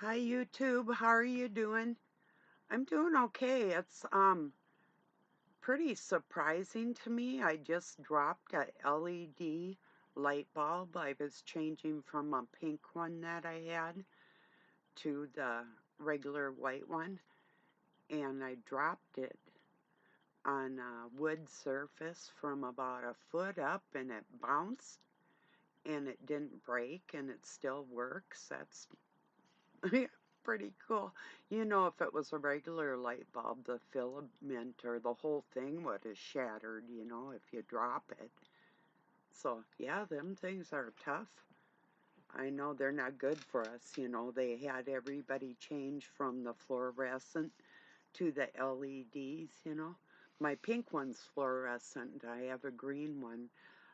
Hi YouTube, how are you doing? I'm doing okay. It's pretty surprising to me. I just dropped a LED light bulb. I was changing from a pink one that I had to the regular white one, and I dropped it on a wood surface from about a foot up, and it bounced and it didn't break and it still works. That's pretty cool. You know, if it was a regular light bulb, the filament or the whole thing would have shattered, if you drop it. So, yeah, them things are tough. I know they're not good for us. They had everybody change from the fluorescent to the LEDs. My pink one's fluorescent. I have a green one.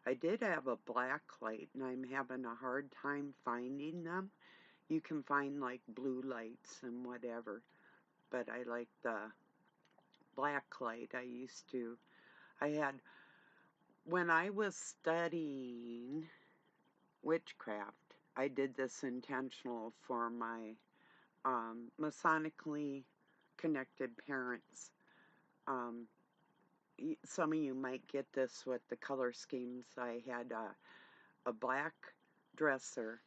I did have a black light, and I'm having a hard time finding them. You can find like blue lights and whatever, but I like the black light. I had, when I was studying witchcraft, I did this intentional for my Masonically connected parents. Um, some of you might get this with the color schemes. I had a black dresser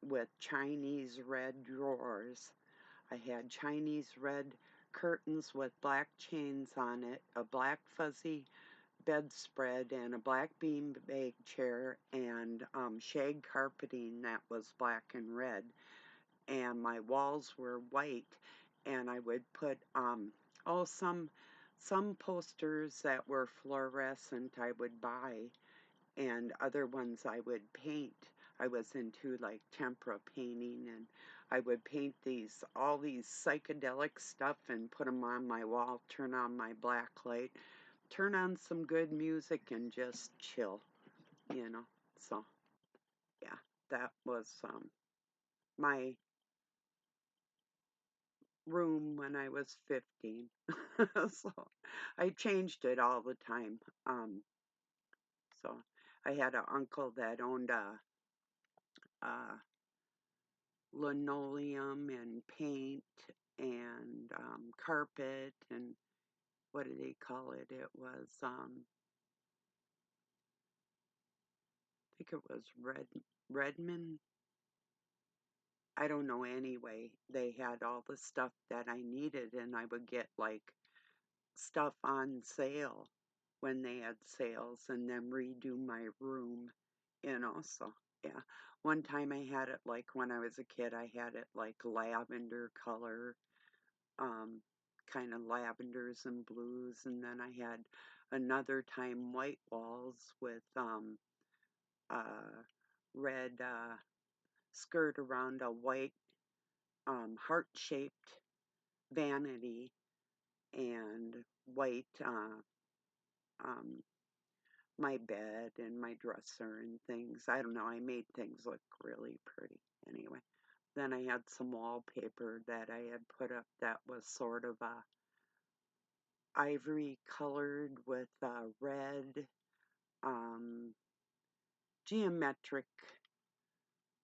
with Chinese red drawers. I had Chinese red curtains with black chains on it, a black fuzzy bedspread, and a black beanbag chair, and shag carpeting that was black and red. And my walls were white, and I would put oh some posters that were fluorescent I would buy, and other ones I would paint. I was into like tempera painting, and I would paint all these psychedelic stuff and put them on my wall, turn on my black light, turn on some good music, and just chill, you know. So, yeah, that was my room when I was 15. So, I changed it all the time. Um, so, I had an uncle that owned a linoleum and paint and carpet and what do they call it? It was I think it was Redmond. I don't know anyway. They had all the stuff that I needed, and I would get like stuff on sale when they had sales and then redo my room. So yeah. One time I had it like when I was a kid, I had it like lavender color, um, kind of lavenders and blues, and then I had another time white walls with a red skirt around a white heart-shaped vanity and white um, my bed and my dresser and things. I don't know, I made things look really pretty anyway. Then I had some wallpaper that I had put up that was sort of a ivory colored with red um, geometric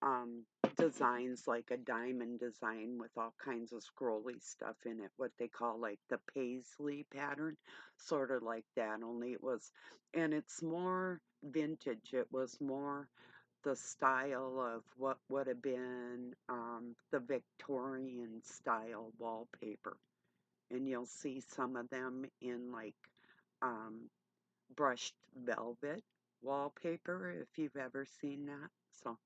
um, designs, like a diamond design with all kinds of scrolly stuff in it, what they call like the paisley pattern, sort of like that, only and it's more vintage. It was more the style of what would have been the Victorian style wallpaper. And you'll see some of them in like um, brushed velvet wallpaper, if you've ever seen that. So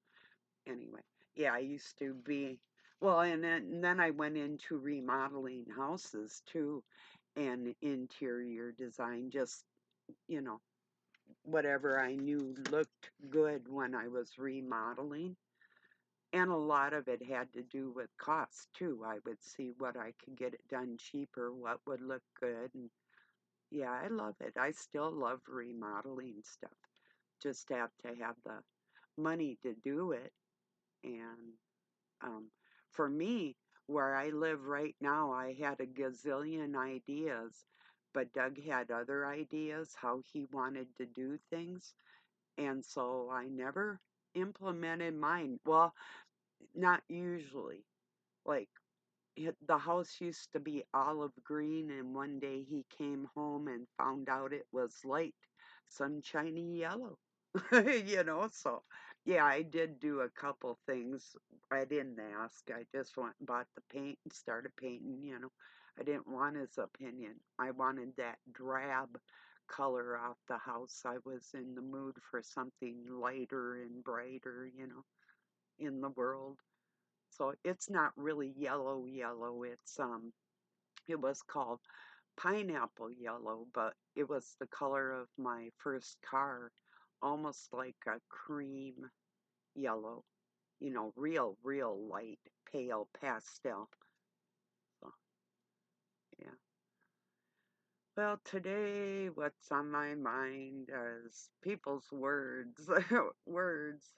anyway, yeah, I used to be, well, and then I went into remodeling houses too, and interior design, just, you know, whatever I knew looked good when I was remodeling. And a lot of it had to do with cost too. I would see what I could get it done cheaper, what would look good. And yeah, I love it. I still love remodeling stuff. Just have to have the money to do it. And Um, for me, where I live right now, I had a gazillion ideas, but Doug had other ideas how he wanted to do things, and so I never implemented mine. Well, not usually. like the house used to be olive green, and one day he came home and found out it was light sunshiny yellow. So yeah, I did do a couple things. I didn't ask. I just went and bought the paint and started painting. I didn't want his opinion. I wanted that drab color off the house. I was in the mood for something lighter and brighter, in the world. So it's not really yellow yellow. It was called pineapple yellow, but it was the color of my first car, almost like a cream yellow, real, real light, pale pastel. So, yeah. Well, today, what's on my mind is people's words, words,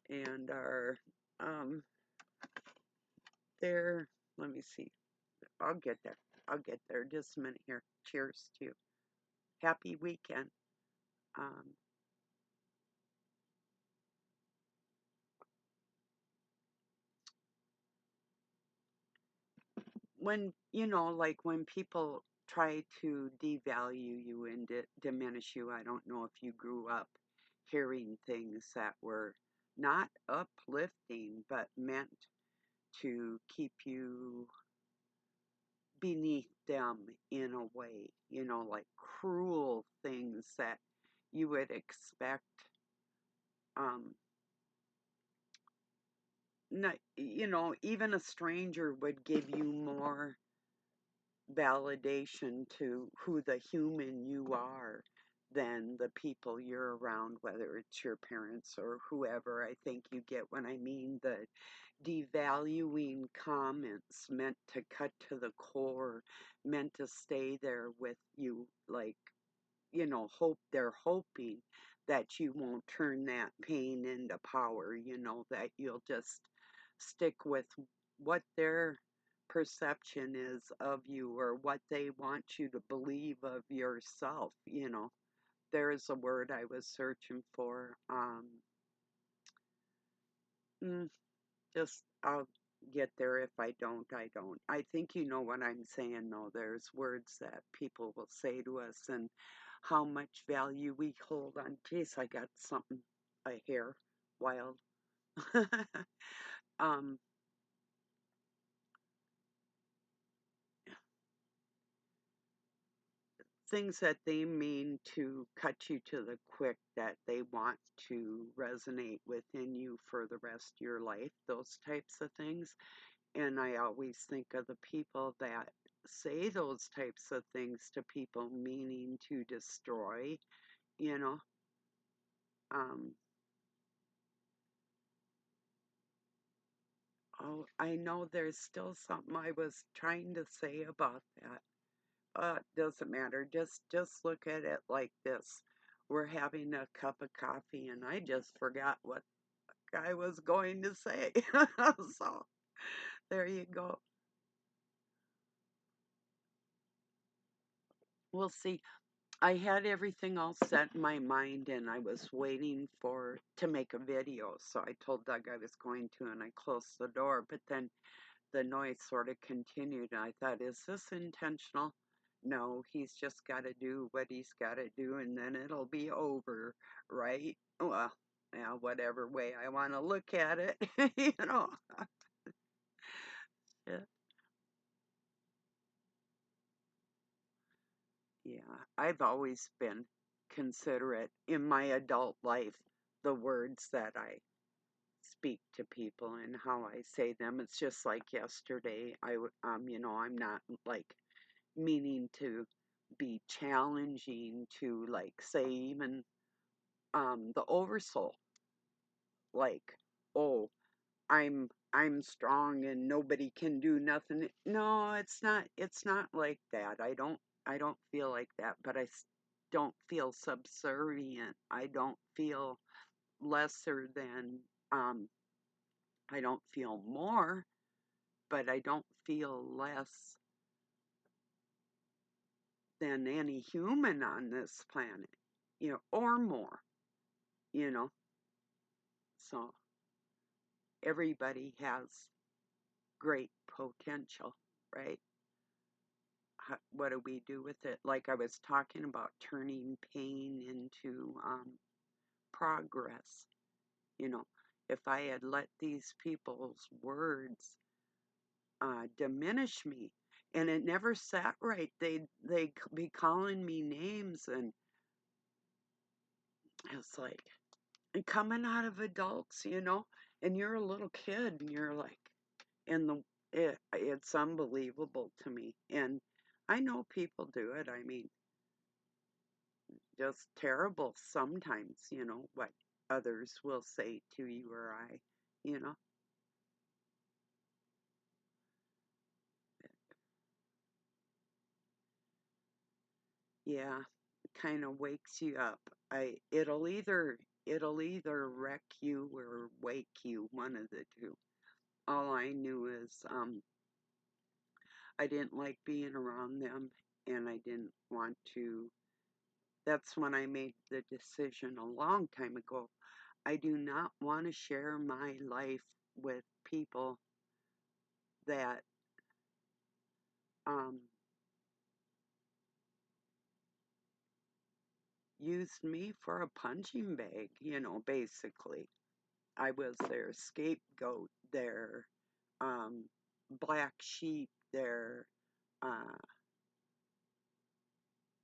and our, um, their, let me see. I'll get there. I'll get there. Just a minute here. Cheers to you. Happy weekend. Um, like when people try to devalue you and diminish you, I don't know if you grew up hearing things that were not uplifting, but meant to keep you beneath them in a way, like cruel things that you would expect. Um, not, even a stranger would give you more validation to who the human you are than the people you're around, whether it's your parents or whoever. I think you get what I mean. The devaluing comments meant to cut to the core, meant to stay there with you, like, they're hoping that you won't turn that pain into power, that you'll just stick with what their perception is of you or what they want you to believe of yourself. There's a word I was searching for. Mm, just I'll get there. If I don't, I don't. I think you know what I'm saying, though. There's words that people will say to us and how much value we hold on. Geez, I got something, a hair, wild. um, Things that they mean to cut you to the quick, that they want to resonate within you for the rest of your life, those types of things. And I always think of the people that say those types of things to people, meaning to destroy, you know. Um, oh, I know there's still something I was trying to say about that. Doesn't matter. Just look at it like this. We're having a cup of coffee, and I just forgot what I was going to say. So there you go. We'll see. I had everything all set in my mind and I was waiting for to make a video. So I told Doug I was going to and I closed the door, but then the noise sort of continued. And I thought, is this intentional? No, he's just got to do what he's got to do and then it'll be over, right? Well, yeah, whatever way I want to look at it, you know. Yeah. Yeah, I've always been considerate in my adult life, the words that I speak to people and how I say them. It's just like yesterday. I'm not like meaning to be challenging to like say even the oversoul, like, oh, I'm strong and nobody can do nothing. No, it's not like that. I don't feel like that, but don't feel subservient. I don't feel lesser than um I don't feel more, but I don't feel less than any human on this planet, or more, you know. So everybody has great potential, right? What do we do with it? Like I was talking about turning pain into progress. You know, if I had let these people's words diminish me, and it never sat right, they'd be calling me names, and it's like, and coming out of adults, and you're a little kid, and you're like, and it's unbelievable to me. And I know people do it. I mean, just terrible sometimes, what others will say to you or I, you know. Yeah, kind of wakes you up. It'll either wreck you or wake you, one of the two. All I knew is I didn't like being around them, and I didn't want to. That's when I made the decision a long time ago. I do not want to share my life with people that um, used me for a punching bag, basically. I was their scapegoat, their black sheep, their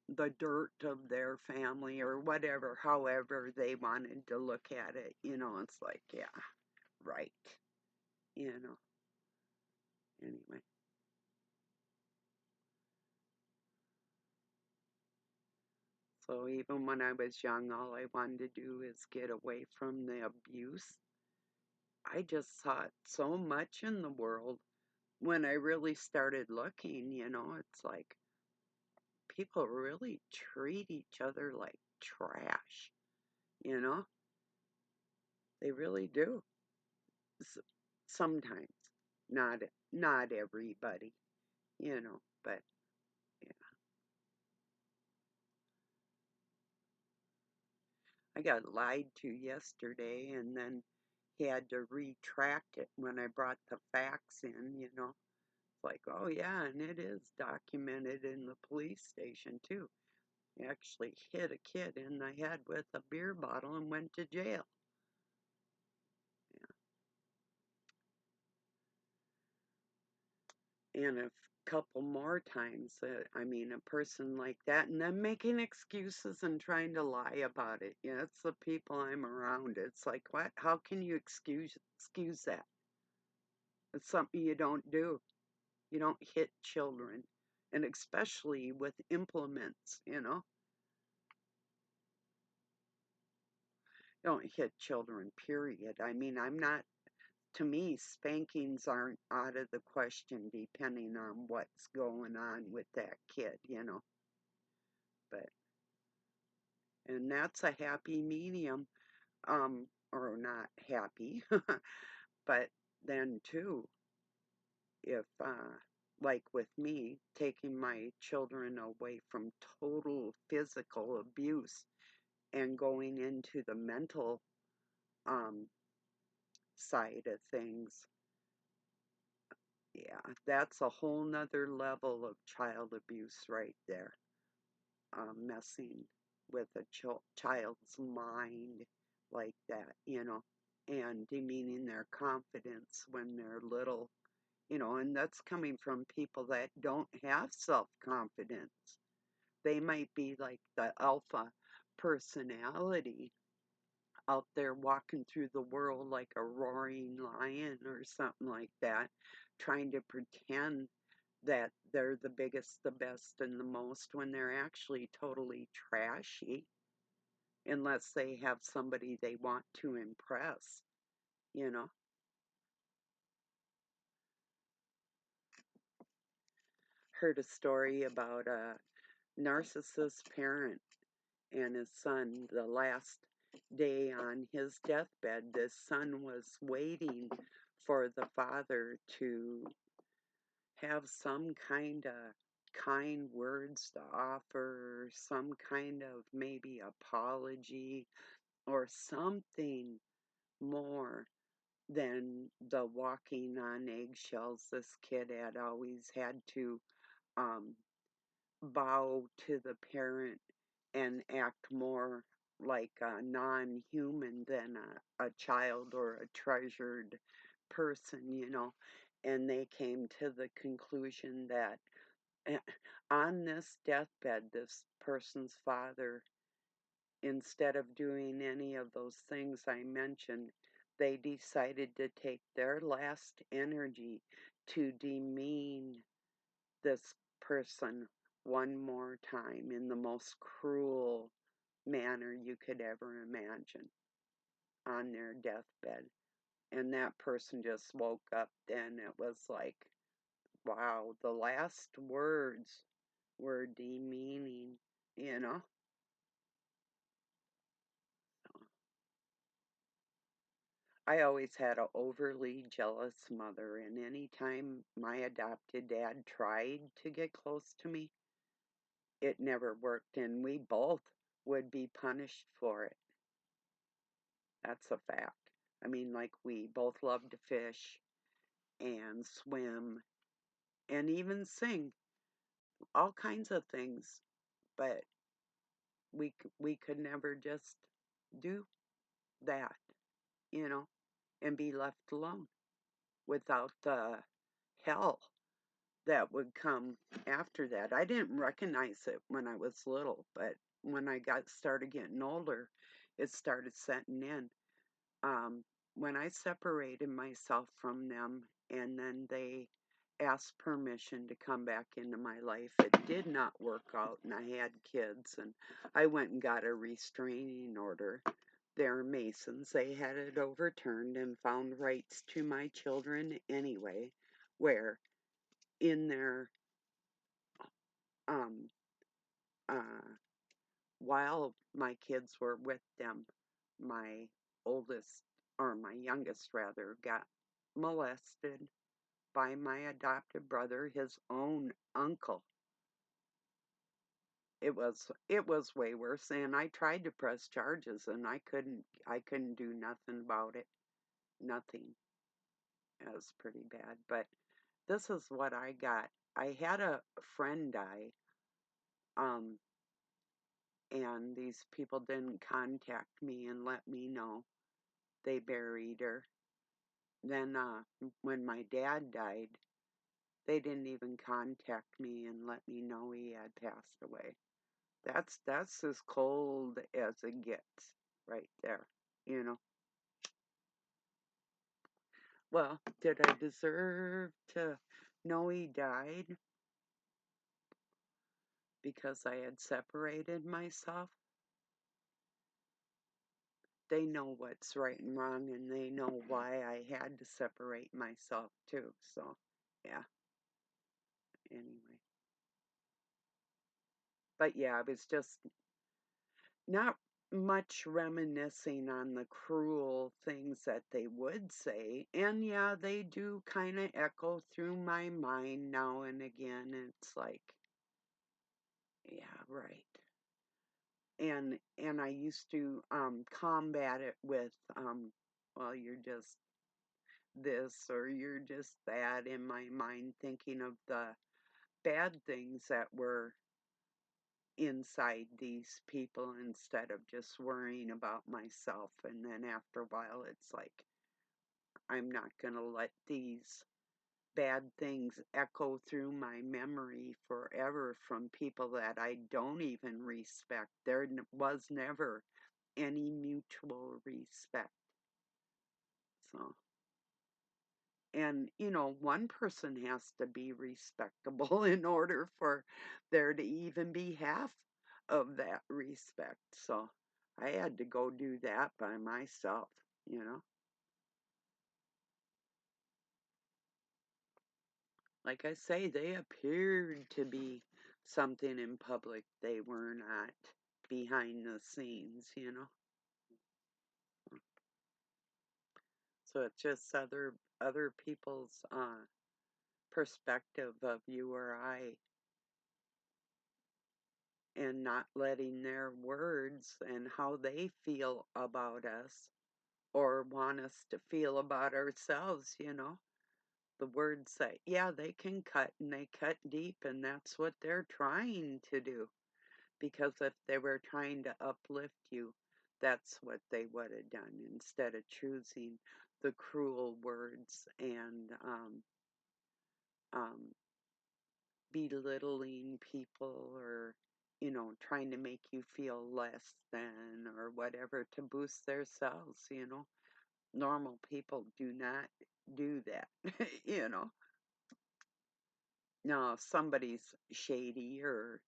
the dirt of their family or whatever, however they wanted to look at it. It's like, yeah, right. You know, anyway. So even when I was young, all I wanted to do is get away from the abuse. I just saw it so much in the world. When I really started looking, it's like people really treat each other like trash, you know? They really do. S- Sometimes. Not not everybody, but yeah. I got lied to yesterday and then had to retract it when I brought the facts in. It's like, oh yeah, and it is documented in the police station too. He actually hit a kid in the head with a beer bottle and went to jail. Yeah. And a couple more times, I mean, a person like that, and then making excuses and trying to lie about it. Yeah, it's the people I'm around. It's like, what? How can you excuse that? It's something you don't do. You don't hit children, and especially with implements. You don't hit children. Period. I mean, I'm not. To me, spankings aren't out of the question depending on what's going on with that kid. But, and that's a happy medium, or not happy, but then too, if, like with me, taking my children away from total physical abuse and going into the mental, um, side of things, yeah, that's a whole nother level of child abuse right there. Messing with a child's mind like that, and demeaning their confidence when they're little, and that's coming from people that don't have self confidence. They might be like the alpha personality out there walking through the world like a roaring lion or something like that, trying to pretend that they're the biggest, the best, and the most when they're actually totally trashy, unless they have somebody they want to impress, you know. Heard a story about a narcissist parent and his son. The last day on his deathbed, this son was waiting for the father to have some kind of kind words to offer, some kind of maybe apology or something more. then the walking on eggshells, this kid had always had to um, bow to the parent and act more like a non-human than a child or a treasured person. And they came to the conclusion that on this deathbed, this person's father, instead of doing any of those things I mentioned, they decided to take their last energy to demean this person one more time in the most cruel manner you could ever imagine on their deathbed. And that person just woke up then. It was like, wow, the last words were demeaning, you know? I always had an overly jealous mother, and any time my adopted dad tried to get close to me, it never worked, and we both would be punished for it. That's a fact. I mean, like, we both loved to fish and swim and even sing, all kinds of things, but we could never just do that, you know, and be left alone without the hell that would come after that. I didn't recognize it when I was little, but when I started getting older, it started setting in. Um, when I separated myself from them and then they asked permission to come back into my life, it did not work out, and I had kids, and I went and got a restraining order. They're Masons. They had it overturned and found rights to my children anyway, where in their um, uh, while my kids were with them, my oldest, or my youngest rather, got molested by my adopted brother, his own uncle. It was way worse, and I tried to press charges, and I couldn't do nothing about it. Nothing. It was pretty bad. But this is what I got. I had a friend die, um, and these people didn't contact me and let me know. They buried her. Then, when my dad died, they didn't even contact me and let me know he had passed away. That's as cold as it gets right there, you know. Well, did I deserve to know he died because I had separated myself? They know what's right and wrong, and they know why I had to separate myself too. So, yeah, anyway. But yeah, I was just not much reminiscing on the cruel things that they would say. And yeah, they do kind of echo through my mind now and again. It's like, yeah, right. And I used to combat it with well, you're just this or you're just that, in my mind, thinking of the bad things that were inside these people instead of just worrying about myself. And then after a while, it's like, I'm not going to let these bad things echo through my memory forever from people that I don't even respect. There was never any mutual respect. So, and one person has to be respectable in order for there to even be half of that respect. So I had to go do that by myself. Like I say, they appeared to be something in public they were not behind the scenes. So it's just other people's perspective of you or I, and not letting their words and how they feel about us or want us to feel about ourselves, The words say, yeah, they can cut and they cut deep, and that's what they're trying to do. Because if they were trying to uplift you, that's what they would have done instead of choosing the cruel words and um, belittling people or, trying to make you feel less than or whatever to boost themselves. Normal people do not do that, you know. Now, if somebody's shady or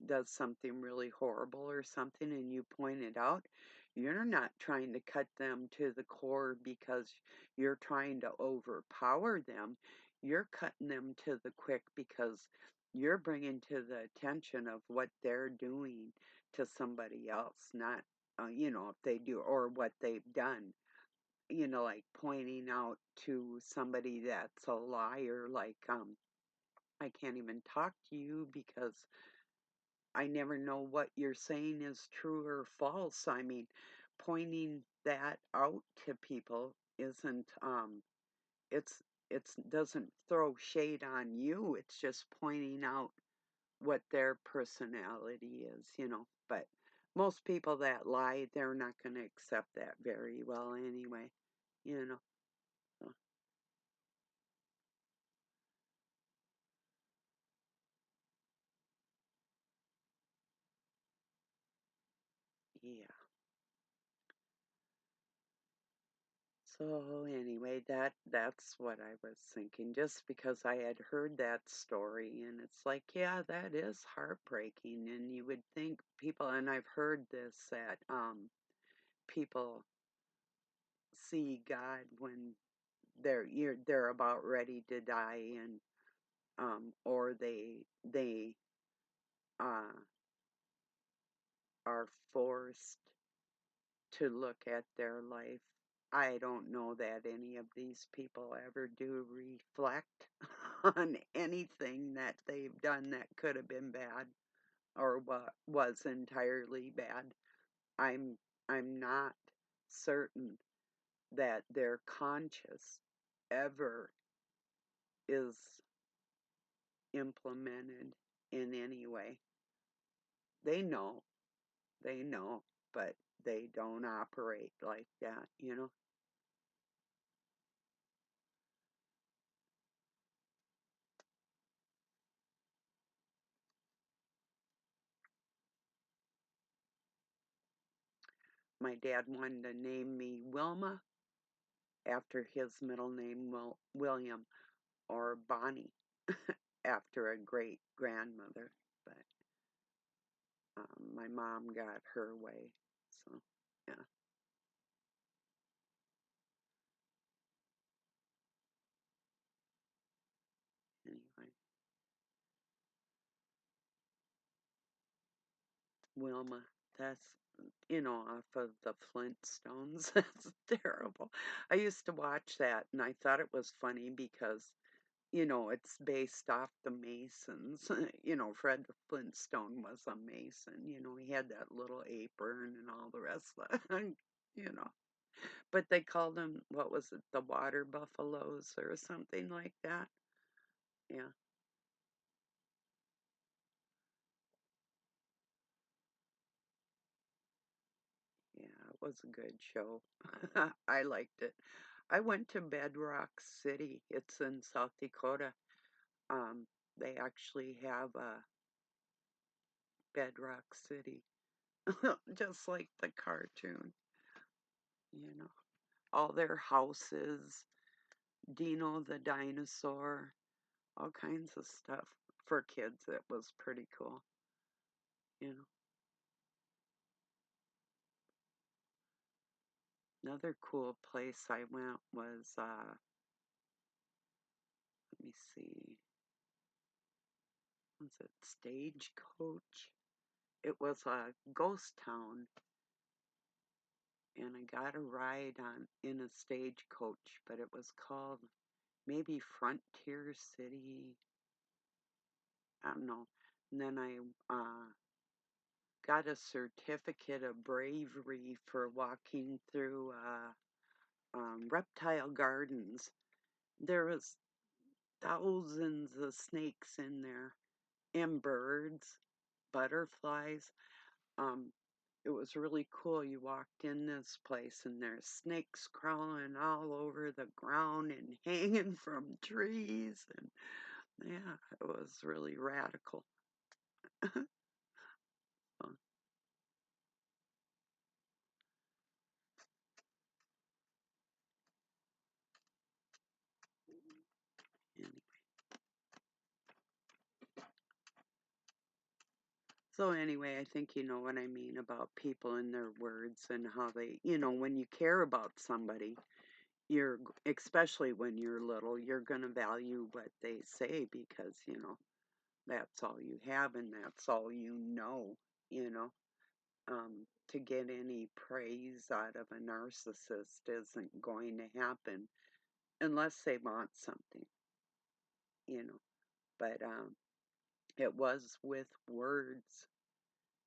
does something really horrible or something and you point it out, you're not trying to cut them to the core because you're trying to overpower them. You're cutting them to the quick because you're bringing to the attention of what they're doing to somebody else, not, if they do or what they've done. Like pointing out to somebody that's a liar, like, I can't even talk to you because I never know what you're saying is true or false. I mean, pointing that out to people isn't it's doesn't throw shade on you. It's just pointing out what their personality is. But most people that lie, they're not going to accept that very well anyway, you know. So, yeah. So anyway, that's what I was thinking, just because I had heard that story, and it's like, yeah, that is heartbreaking. And you would think people, and I've heard this, that people see God when they're about ready to die, and or they uh are forced to look at their life. I don't know that any of these people ever do reflect on anything that they've done that could have been bad or what was entirely bad. I'm I'm not certain that their conscious ever is implemented in any way. They know, they know, but they don't operate like that. My dad wanted to name me Wilma after his middle name, William, or Bonnie after a great grandmother. But my mom got her way. So, yeah, anyway, Wilma, that's, off of the Flintstones. That's terrible. I used to watch that and I thought it was funny because it's based off the Masons. Fred Flintstone was a Mason. He had that little apron and all the rest of it, you know. But they called them, what was it, the water buffaloes or something like that? Yeah, yeah, it was a good show. I liked it. I went to Bedrock City. It's in South Dakota. Um, they actually have a Bedrock City, just like the cartoon, you know. All their houses, Dino the dinosaur, all kinds of stuff for kids. It was pretty cool, you know. Another cool place I went was, let me see, was it Stagecoach? It was a ghost town, and I got a ride on in a stagecoach, but it was called maybe Frontier City. I don't know. And then I got a certificate of bravery for walking through. reptile gardens. There was thousands of snakes in there, and birds, butterflies. Um, it was really cool. You walked in this place and there's snakes crawling all over the ground and hanging from trees, and yeah, it was really radical. So, anyway. So anyway, I think you know what I mean about people and their words and how they, when you care about somebody, you're, especially when you're little, you're going to value what they say because, that's all you have and that's all you know. To get any praise out of a narcissist isn't going to happen unless they want something, you know. But it was with words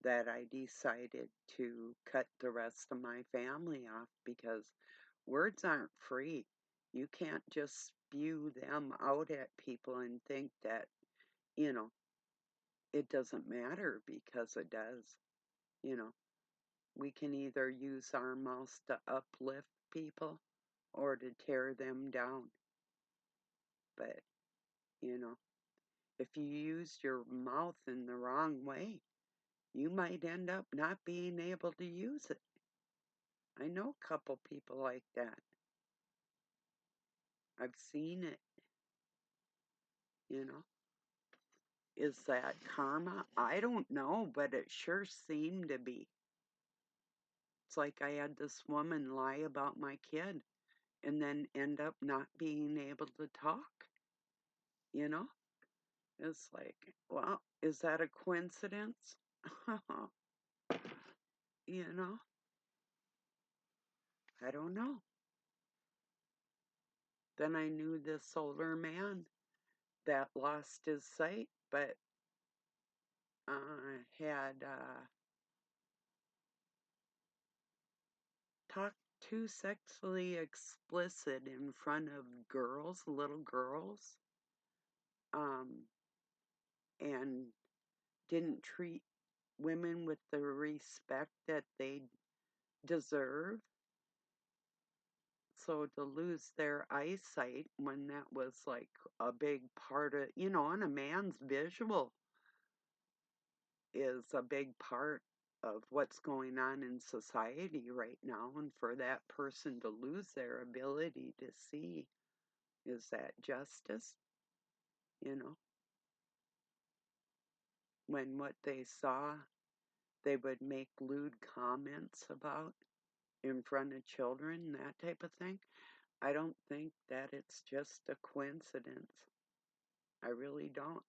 that I decided to cut the rest of my family off because words aren't free. You can't just spew them out at people and think that, you know, it doesn't matter because it does. You know, we can either use our mouths to uplift people or to tear them down. But, you know, if you use your mouth in the wrong way, you might end up not being able to use it. I know a couple people like that. I've seen it, you know. Is that karma? I don't know, but it sure seemed to be. It's like I had this woman lie about my kid and then end up not being able to talk, you know? It's like, well, is that a coincidence? You know? I don't know. Then I knew this older man that lost his sight, but had talked too sexually explicit in front of girls, little girls, um, and didn't treat women with the respect that they deserve. So to lose their eyesight when that was like a big part of, and a man's visual is a big part of what's going on in society right now. And for that person to lose their ability to see, is that justice? You know, when what they saw, they would make lewd comments about in front of children, that type of thing. I don't think that it's just a coincidence. I really don't.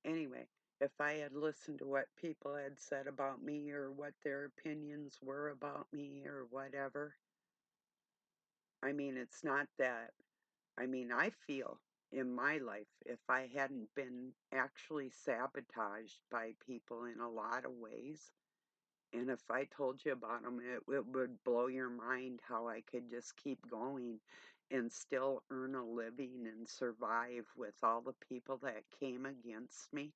Anyway, if I had listened to what people had said about me or what their opinions were about me or whatever, I mean, it's not that. I mean, I feel in my life, if I hadn't been actually sabotaged by people in a lot of ways, and if I told you about them, it would blow your mind how I could just keep going and still earn a living and survive with all the people that came against me.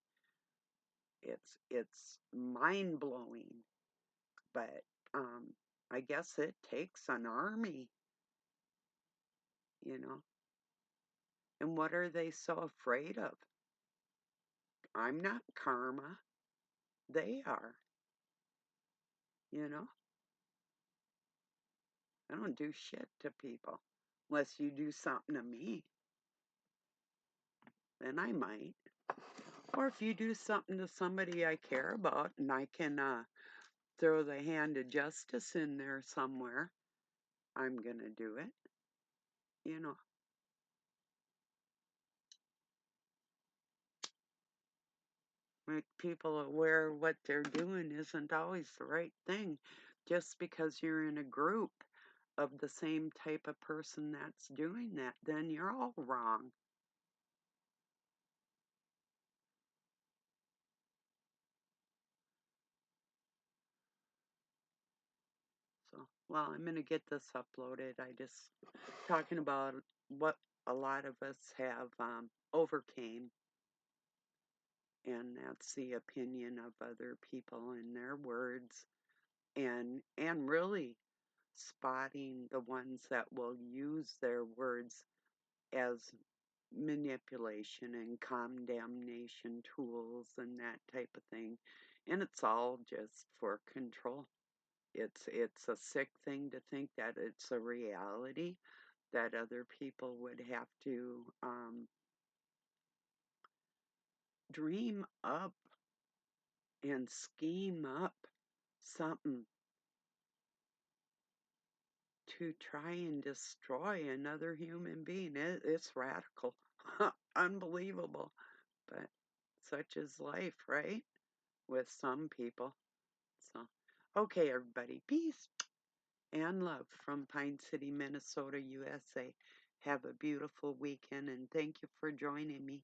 It's mind blowing, but um, I guess it takes an army, you know. And what are they so afraid of? I'm not karma. They are, you know. I don't do shit to people unless you do something to me. Then I might. Or if you do something to somebody I care about and I can throw the hand of justice in there somewhere, I'm going to do it, you know. Make people aware what they're doing isn't always the right thing. Just because you're in a group of the same type of person that's doing that, then you're all wrong. well, I'm going to get this uploaded. I just talking about what a lot of us have overcame, and that's the opinion of other people and their words, and really spotting the ones that will use their words as manipulation and condemnation tools and that type of thing. And it's all just for control. It's a sick thing to think that it's a reality that other people would have to dream up and scheme up something to try and destroy another human being. It's radical. Unbelievable. But such is life, right? With some people. So, okay, everybody, peace and love from Pine City, Minnesota, USA. Have a beautiful weekend, and thank you for joining me.